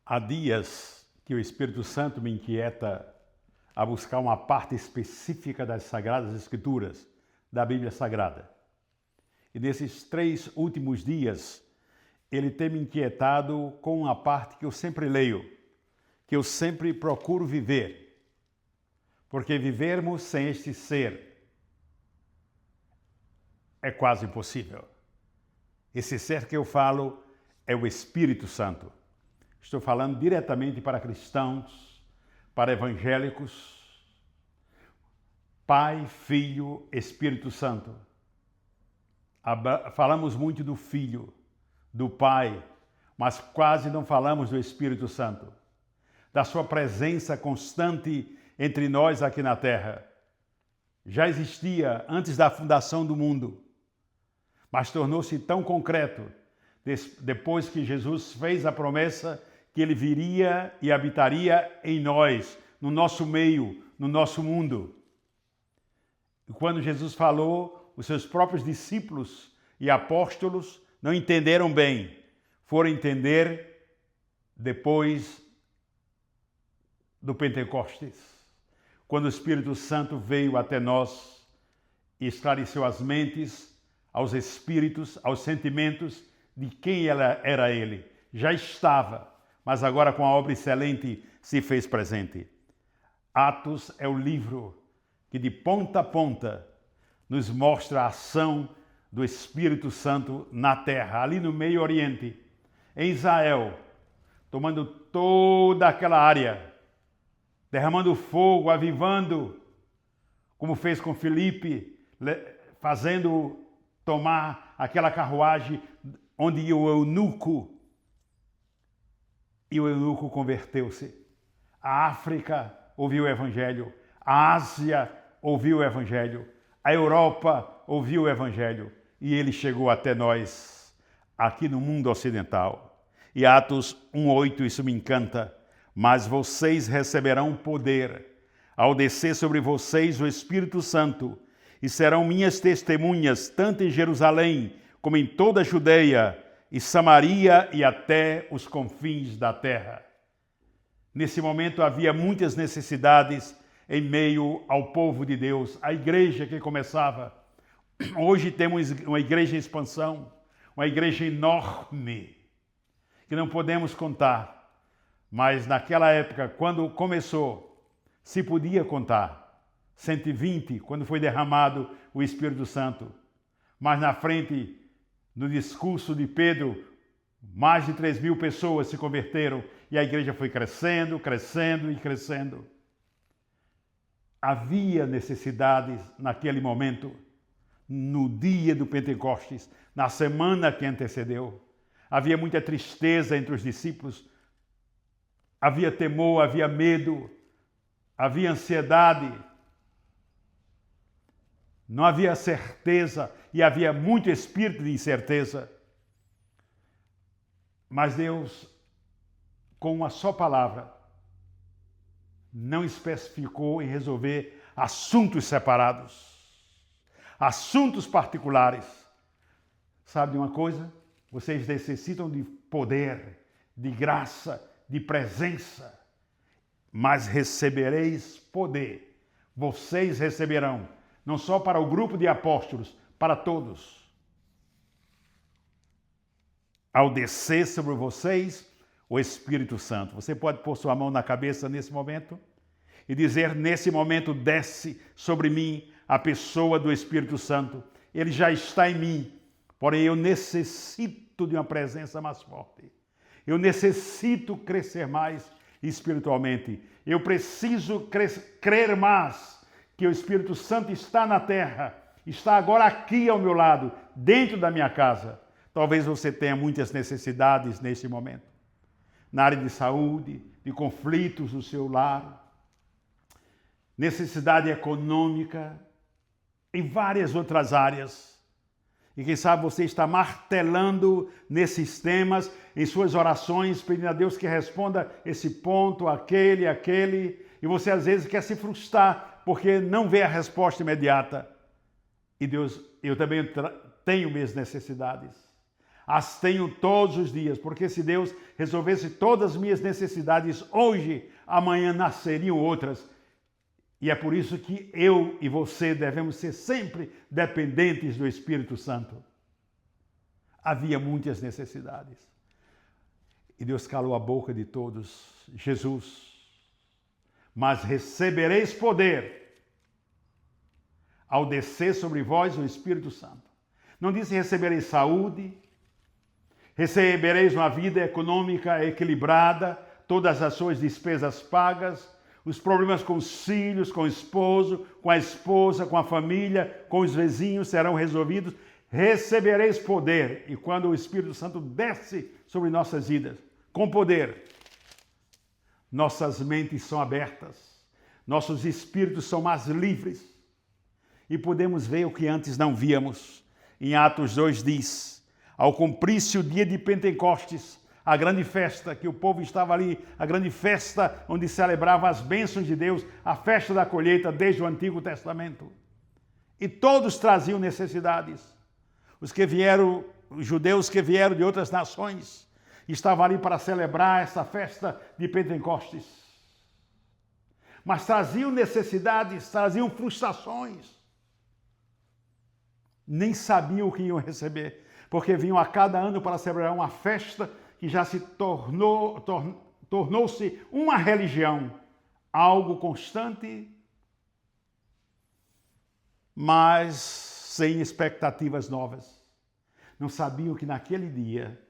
Há dias que o Espírito Santo me inquieta a buscar uma parte específica das Sagradas Escrituras, da Bíblia Sagrada. E nesses 3 últimos dias, ele tem me inquietado com uma parte que eu sempre leio, que eu sempre procuro viver. Porque vivermos sem este ser é quase impossível. Esse ser que eu falo é o Espírito Santo. Estou falando diretamente para cristãos, para evangélicos. Pai, Filho, Espírito Santo. Falamos muito do Filho, do Pai, mas quase não falamos do Espírito Santo, da sua presença constante entre nós aqui na Terra. Já existia antes da fundação do mundo, mas tornou-se tão concreto depois que Jesus fez a promessa que ele viria e habitaria em nós, no nosso meio, no nosso mundo. E quando Jesus falou, os seus próprios discípulos e apóstolos não entenderam bem, foram entender depois do Pentecostes, quando o Espírito Santo veio até nós e esclareceu as mentes, aos espíritos, aos sentimentos de quem era ele. Já estava, mas agora com a obra excelente se fez presente. Atos é o livro que de ponta a ponta nos mostra a ação do Espírito Santo na terra, ali no Meio Oriente, em Israel, tomando toda aquela área, derramando fogo, avivando, como fez com Filipe, fazendo tomar aquela carruagem onde ia o eunuco, e o eunuco converteu-se. A África ouviu o Evangelho, a Ásia ouviu o Evangelho, a Europa ouviu o Evangelho, e ele chegou até nós, aqui no mundo ocidental. E Atos 1:8, isso me encanta. Mas vocês receberão poder ao descer sobre vocês o Espírito Santo, e serão minhas testemunhas, tanto em Jerusalém, como em toda a Judeia e Samaria e até os confins da terra. Nesse momento havia muitas necessidades em meio ao povo de Deus, a igreja que começava. Hoje temos uma igreja em expansão, uma igreja enorme, que não podemos contar. Mas naquela época, quando começou, se podia contar. 120, quando foi derramado o Espírito Santo. Mas na frente, no discurso de Pedro, mais de 3.000 pessoas se converteram e a igreja foi crescendo, crescendo e crescendo. Havia necessidades naquele momento, no dia do Pentecostes, na semana que antecedeu. Havia muita tristeza entre os discípulos, havia temor, havia medo, havia ansiedade, não havia certeza e havia muito espírito de incerteza. Mas Deus, com uma só palavra, não especificou em resolver assuntos separados, assuntos particulares. Sabe de uma coisa? Vocês necessitam de poder, de graça, de presença, mas recebereis poder. Vocês receberão, não só para o grupo de apóstolos, para todos. Ao descer sobre vocês o Espírito Santo. Você pode pôr sua mão na cabeça nesse momento e dizer, nesse momento, desce sobre mim a pessoa do Espírito Santo. Ele já está em mim, porém eu necessito de uma presença mais forte. Eu necessito crescer mais espiritualmente. Eu preciso crer mais que o Espírito Santo está na terra, está agora aqui ao meu lado, dentro da minha casa. Talvez você tenha muitas necessidades neste momento. Na área de saúde, de conflitos no seu lar, necessidade econômica, em várias outras áreas. E quem sabe você está martelando nesses temas, em suas orações, pedindo a Deus que responda esse ponto, aquele, e você às vezes quer se frustrar, porque não vê a resposta imediata. E Deus, eu também tenho minhas necessidades. As tenho todos os dias, porque se Deus resolvesse todas as minhas necessidades hoje, amanhã nasceriam outras. E é por isso que eu e você devemos ser sempre dependentes do Espírito Santo. Havia muitas necessidades. E Deus calou a boca de todos. Jesus, mas recebereis poder ao descer sobre vós o Espírito Santo. Não disse recebereis saúde, recebereis uma vida econômica equilibrada, todas as suas despesas pagas, os problemas com os filhos, com o esposo, com a esposa, com a família, com os vizinhos serão resolvidos. Recebereis poder. E quando o Espírito Santo desce sobre nossas vidas, com poder, nossas mentes são abertas, nossos espíritos são mais livres e podemos ver o que antes não víamos. Em Atos 2 diz, ao cumprir-se o dia de Pentecostes, a grande festa que o povo estava ali, a grande festa onde celebrava as bênçãos de Deus, a festa da colheita desde o Antigo Testamento. E todos traziam necessidades. Os judeus que vieram de outras nações, estavam ali para celebrar essa festa de Pentecostes. Mas traziam necessidades, traziam frustrações. Nem sabiam o que iam receber, porque vinham a cada ano para celebrar uma festa que já se tornou-se uma religião, algo constante, mas sem expectativas novas. Não sabiam que naquele dia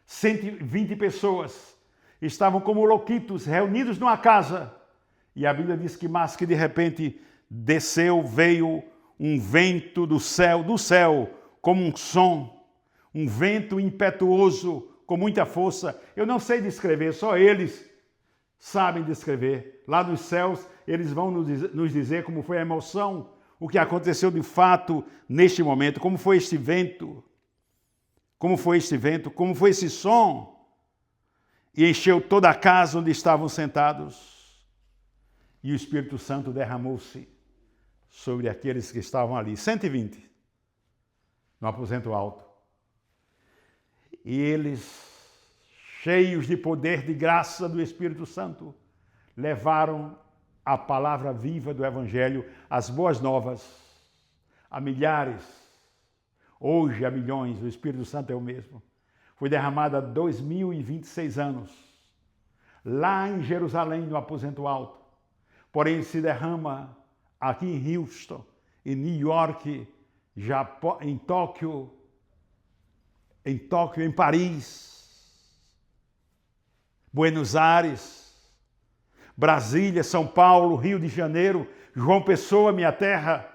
120 pessoas estavam como louquitos, reunidos numa casa. E a Bíblia diz que, mas que de repente veio um vento do céu, como um som, um vento impetuoso, com muita força. Eu não sei descrever, só eles sabem descrever. Lá nos céus, eles vão nos dizer como foi a emoção, o que aconteceu de fato neste momento, como foi este vento, como foi esse som, e encheu toda a casa onde estavam sentados, e o Espírito Santo derramou-se sobre aqueles que estavam ali, 120, no aposento alto. E eles, cheios de poder, de graça do Espírito Santo, levaram a palavra viva do Evangelho, as boas novas, a milhares, hoje a milhões. O Espírito Santo é o mesmo. Foi derramado há 2026 anos, lá em Jerusalém, no aposento alto. Porém, se derrama aqui em Houston, em New York, Japão, em Tóquio, em Paris, Buenos Aires, Brasília, São Paulo, Rio de Janeiro, João Pessoa, minha terra,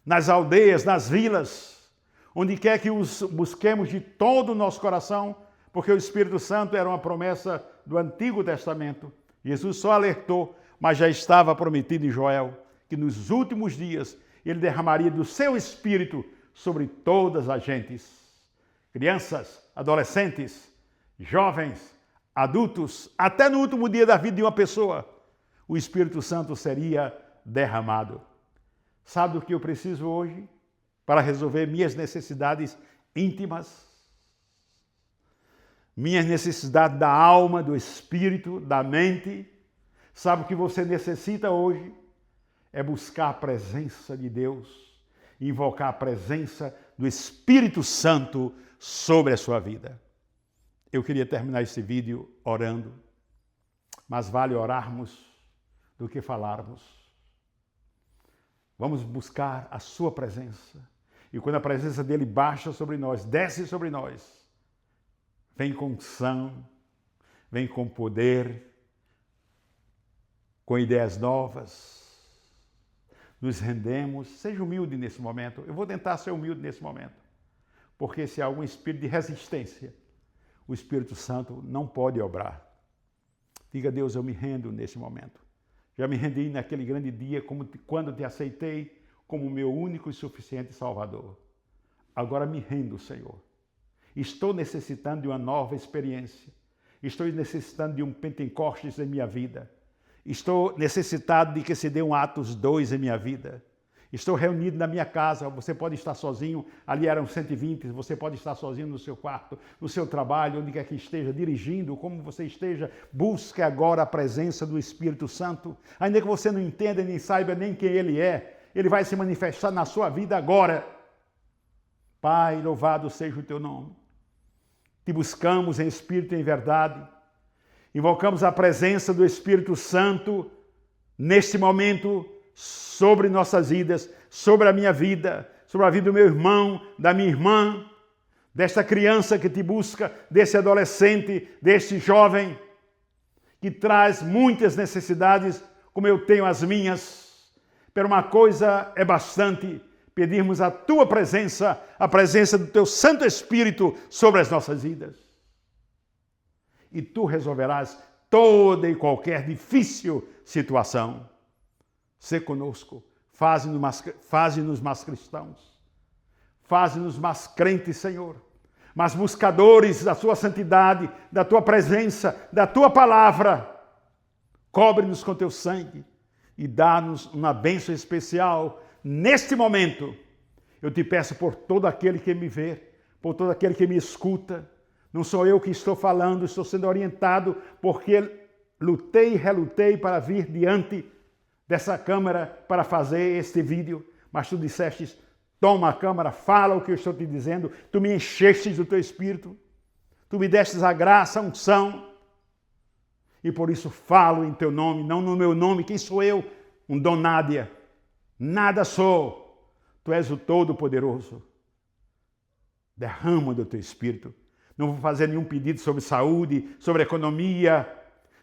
nas aldeias, nas vilas, onde quer que os busquemos de todo o nosso coração, porque o Espírito Santo era uma promessa do Antigo Testamento. Jesus só alertou, mas já estava prometido em Joel, que nos últimos dias ele derramaria do seu Espírito sobre todas as gentes. Crianças, adolescentes, jovens, adultos, até no último dia da vida de uma pessoa, o Espírito Santo seria derramado. Sabe o que eu preciso hoje para resolver minhas necessidades íntimas? Minhas necessidades da alma, do espírito, da mente. Sabe o que você necessita hoje? É buscar a presença de Deus, invocar a presença do Espírito Santo sobre a sua vida. Eu queria terminar esse vídeo orando, mas vale orarmos do que falarmos. Vamos buscar a sua presença. E quando a presença dele baixa sobre nós, desce sobre nós, vem com unção, vem com poder, com ideias novas. Nos rendemos. Seja humilde nesse momento. Eu vou tentar ser humilde nesse momento. Porque se há algum espírito de resistência, o Espírito Santo não pode obrar. Diga, Deus, eu me rendo nesse momento. Já me rendi naquele grande dia, quando te aceitei como meu único e suficiente Salvador. Agora me rendo, Senhor. Estou necessitando de uma nova experiência. Estou necessitando de um Pentecostes em minha vida. Estou necessitado de que se dê um Atos 2 em minha vida. Estou reunido na minha casa, você pode estar sozinho, ali eram 120, você pode estar sozinho no seu quarto, no seu trabalho, onde quer que esteja, dirigindo, como você esteja, busque agora a presença do Espírito Santo. Ainda que você não entenda nem saiba nem quem Ele é, Ele vai se manifestar na sua vida agora. Pai, louvado seja o Teu nome. Te buscamos em Espírito e em verdade. Invocamos a presença do Espírito Santo neste momento, sobre nossas vidas, sobre a minha vida, sobre a vida do meu irmão, da minha irmã, desta criança que te busca, desse adolescente, deste jovem, que traz muitas necessidades, como eu tenho as minhas. Pero uma coisa é bastante, pedirmos a Tua presença, a presença do Teu Santo Espírito sobre as nossas vidas. E Tu resolverás toda e qualquer difícil situação. Sê conosco, faze-nos mais cristãos, faze-nos mais crentes, Senhor, mais buscadores da Tua santidade, da Tua presença, da Tua palavra. Cobre-nos com Teu sangue e dá-nos uma bênção especial neste momento. Eu te peço por todo aquele que me vê, por todo aquele que me escuta. Não sou eu que estou falando, estou sendo orientado porque lutei e relutei para vir diante dessa câmara para fazer este vídeo, mas tu disseste, toma a câmara, fala o que eu estou te dizendo, tu me enchestes do Teu Espírito, tu me destes a graça, a unção, e por isso falo em Teu nome, não no meu nome. Quem sou eu? Um Dom Nádia, nada sou, Tu és o Todo-Poderoso. Derrama do Teu Espírito. Não vou fazer nenhum pedido sobre saúde, sobre economia,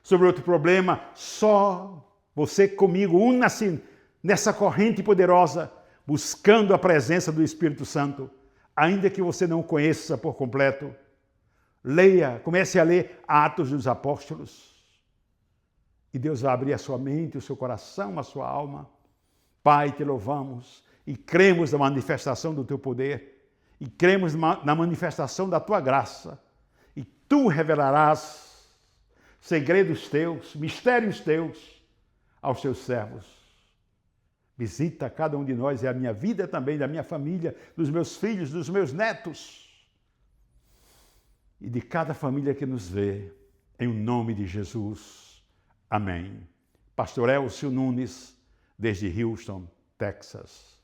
sobre outro problema, só você comigo, una-se nessa corrente poderosa, buscando a presença do Espírito Santo, ainda que você não conheça por completo. Leia, comece a ler Atos dos Apóstolos. E Deus vai abrir a sua mente, o seu coração, a sua alma. Pai, te louvamos e cremos na manifestação do Teu poder e cremos na manifestação da Tua graça. E Tu revelarás segredos Teus, mistérios Teus, aos Teus servos. Visita cada um de nós e a minha vida também, da minha família, dos meus filhos, dos meus netos e de cada família que nos vê, em nome de Jesus. Amém. Pastor Elcio Nunes, desde Houston, Texas.